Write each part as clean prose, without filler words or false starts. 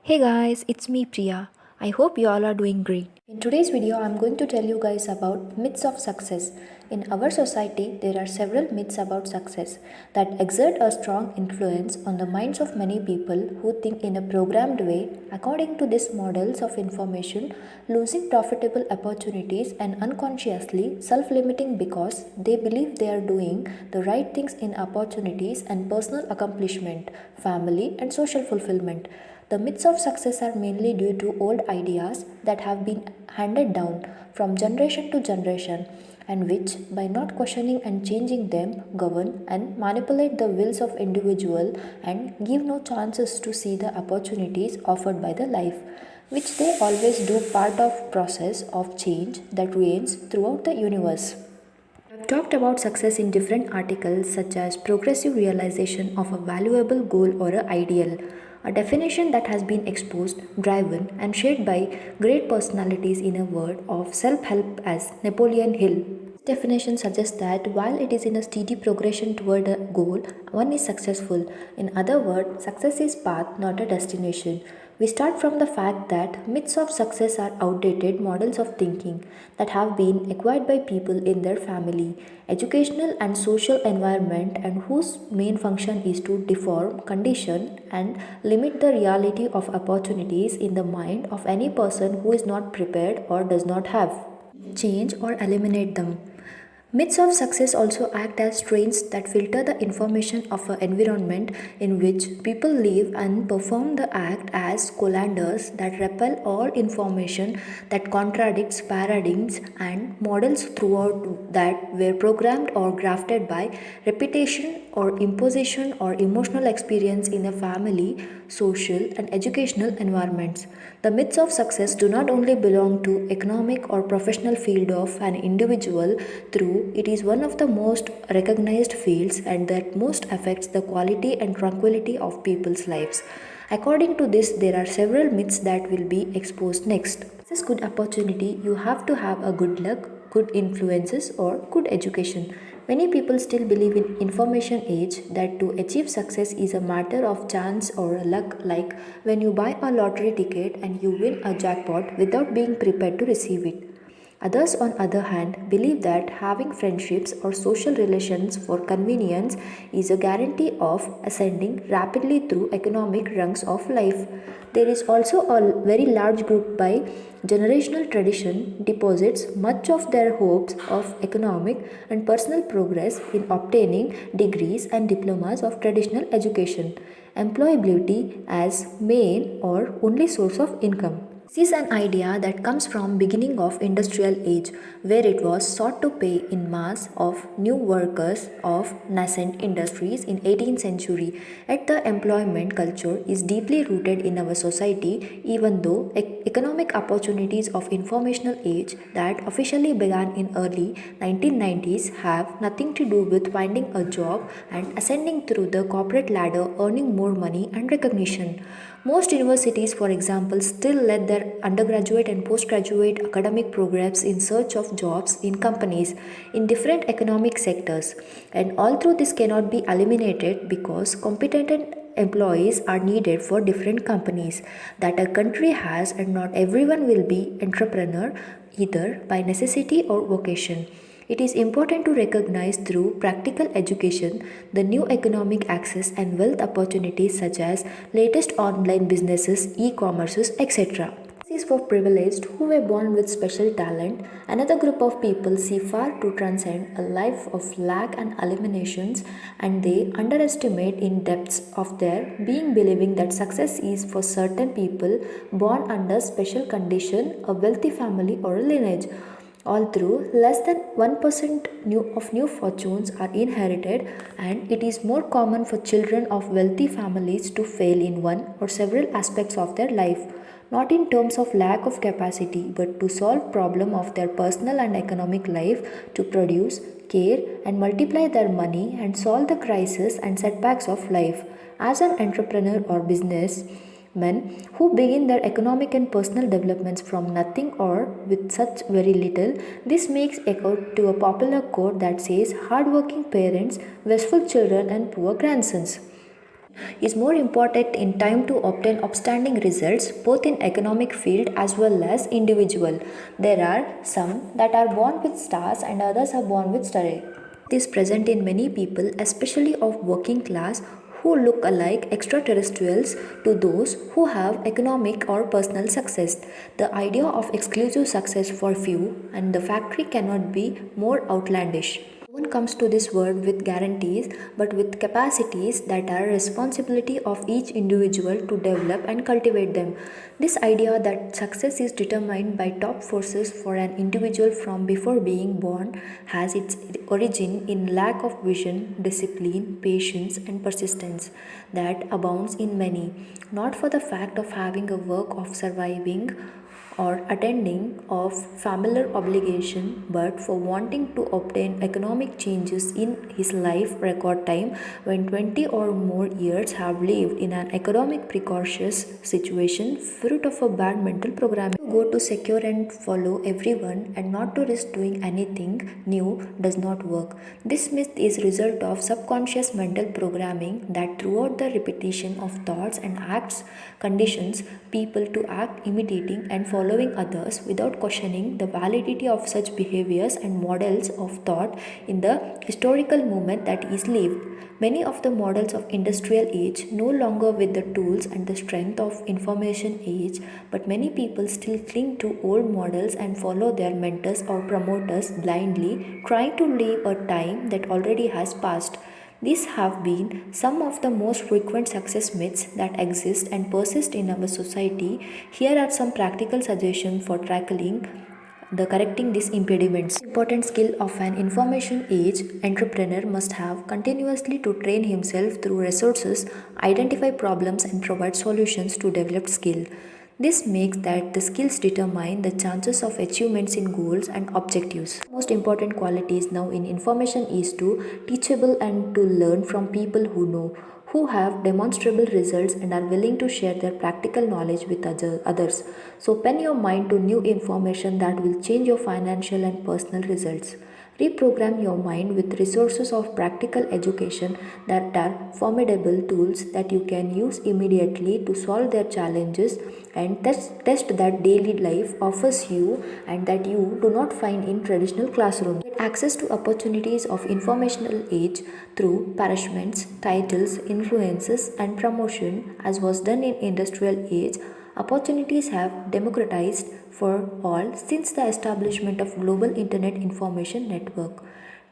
Hey guys, it's me Priya. I hope you all are doing great. In today's video, I'm going to tell you guys about myths of success. In our society, there are several myths about success that exert a strong influence on the minds of many people who think in a programmed way. According to these models of information, losing profitable opportunities and unconsciously self-limiting because they believe they are doing the right things in opportunities and personal accomplishment, family and social fulfillment. The myths of success are mainly due to old ideas that have been handed down from generation to generation and which, by not questioning and changing them, govern and manipulate the wills of individual and give no chances to see the opportunities offered by the life, which they always do part of process of change that reigns throughout the universe. I've talked about success in different articles such as progressive realization of a valuable goal or an ideal, a definition that has been exposed, driven, and shared by great personalities in a word of self-help as Napoleon Hill. This definition suggests that while it is in a steady progression toward a goal, one is successful. In other words, success is path, not a destination. We start from the fact that myths of success are outdated models of thinking that have been acquired by people in their family, educational and social environment and whose main function is to deform, condition and limit the reality of opportunities in the mind of any person who is not prepared or does not have. Change or eliminate them. Myths of success also act as strains that filter the information of an environment in which people live and perform the act as colanders that repel all information that contradicts paradigms and models throughout that were programmed or grafted by repetition or imposition or emotional experience in a family, social, and educational environments. The myths of success do not only belong to economic or professional field of an individual, through it is one of the most recognized fields and that most affects the quality and tranquility of people's lives. According to this, there are several myths that will be exposed next. This good opportunity, you have to have a good luck, good influences, or good education. Many people still believe in information age that to achieve success is a matter of chance or luck, like when you buy a lottery ticket and you win a jackpot without being prepared to receive it. Others, on other hand, believe that having friendships or social relations for convenience is a guarantee of ascending rapidly through economic rungs of life. There is also a very large group by generational tradition deposits much of their hopes of economic and personal progress in obtaining degrees and diplomas of traditional education, employability as main or only source of income. This is an idea that comes from beginning of industrial age where it was sought to pay in mass of new workers of nascent industries in 18th century. Yet the employment culture is deeply rooted in our society even though economic opportunities of informational age that officially began in early 1990s have nothing to do with finding a job and ascending through the corporate ladder earning more money and recognition. Most universities, for example, still let their undergraduate and postgraduate academic programs in search of jobs in companies in different economic sectors. And although this cannot be eliminated because competent employees are needed for different companies that a country has and not everyone will be entrepreneur either by necessity or vocation. It is important to recognize through practical education the new economic access and wealth opportunities such as latest online businesses, e-commerces, etc. This is for privileged who were born with special talent. Another group of people see far to transcend a life of lack and eliminations and they underestimate in depths of their being believing that success is for certain people born under special condition, a wealthy family or a lineage. Although less than 1% of new fortunes are inherited, and it is more common for children of wealthy families to fail in one or several aspects of their life, not in terms of lack of capacity, but to solve problem of their personal and economic life, to produce, care, and multiply their money and solve the crises and setbacks of life. As an entrepreneur or business, men who begin their economic and personal developments from nothing or with such very little. This makes echo to a popular quote that says, hardworking parents, wasteful children, and poor grandsons. is more important in time to obtain outstanding results both in economic field as well as individual. There are some that are born with stars and others are born with starry. This is present in many people, especially of working class, who look alike extraterrestrials to those who have economic or personal success. The idea of exclusive success for few and the factory cannot be more outlandish. No one comes to this world with guarantees but with capacities that are responsibility of each individual to develop and cultivate them. This idea that success is determined by top forces for an individual from before being born has its origin in lack of vision, discipline, patience and persistence that abounds in many, not for the fact of having a work of surviving or attending of familiar obligation but for wanting to obtain economic changes in his life record time when 20 or more years have lived in an economic precarious situation fruit of a bad mental programming. To go to secure and follow everyone and not to risk doing anything new does not work. This myth is result of subconscious mental programming that throughout the repetition of thoughts and acts conditions people to act imitating and following others without questioning the validity of such behaviors and models of thought in the historical movement that is lived. Many of the models of industrial age no longer with the tools and the strength of information age, but many people still cling to old models and follow their mentors or promoters blindly, trying to live a time that already has passed. These have been some of the most frequent success myths that exist and persist in our society. Here are some practical suggestions for tackling the correcting these impediments. Important skill of an information age entrepreneur must have continuously to train himself through resources, identify problems and provide solutions to develop skill. This makes that the skills determine the chances of achievements in goals and objectives. Most important qualities now in information is to teachable and to learn from people who know, who have demonstrable results and are willing to share their practical knowledge with others. So pen your mind to new information that will change your financial and personal results. Reprogram your mind with resources of practical education that are formidable tools that you can use immediately to solve their challenges and test that daily life offers you and that you do not find in traditional classrooms. Get access to opportunities of informational age through parachments, titles, influences and promotion as was done in industrial age. Opportunities have democratized for all since the establishment of global internet information network.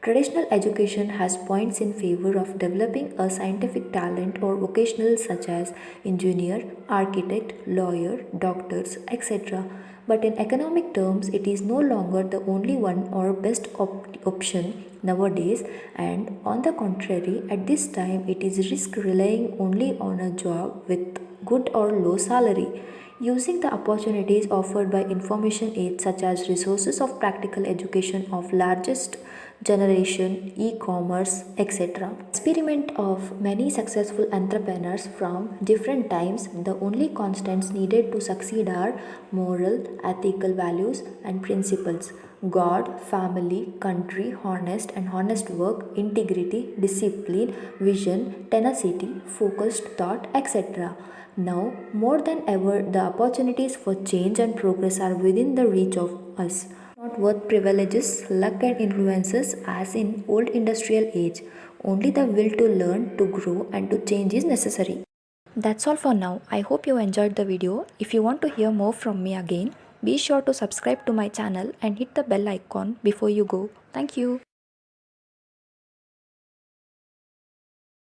Traditional education has points in favor of developing a scientific talent or vocational such as engineer, architect, lawyer, doctors, etc. But in economic terms, it is no longer the only one or best option nowadays, and on the contrary, at this time it is risk relying only on a job with good or low salary. Using the opportunities offered by information age such as resources of practical education of largest generation, e-commerce, etc. Experiment of many successful entrepreneurs from different times, the only constants needed to succeed are moral, ethical values and principles. God, family, country, honest work, integrity, discipline, vision, tenacity, focused thought, etc. Now, more than ever, the opportunities for change and progress are within the reach of us. Not worth privileges, luck and influences as in old industrial age. Only the will to learn, to grow and to change is necessary. That's all for now. I hope you enjoyed the video. If you want to hear more from me again, be sure to subscribe to my channel and hit the bell icon before you go. Thank you.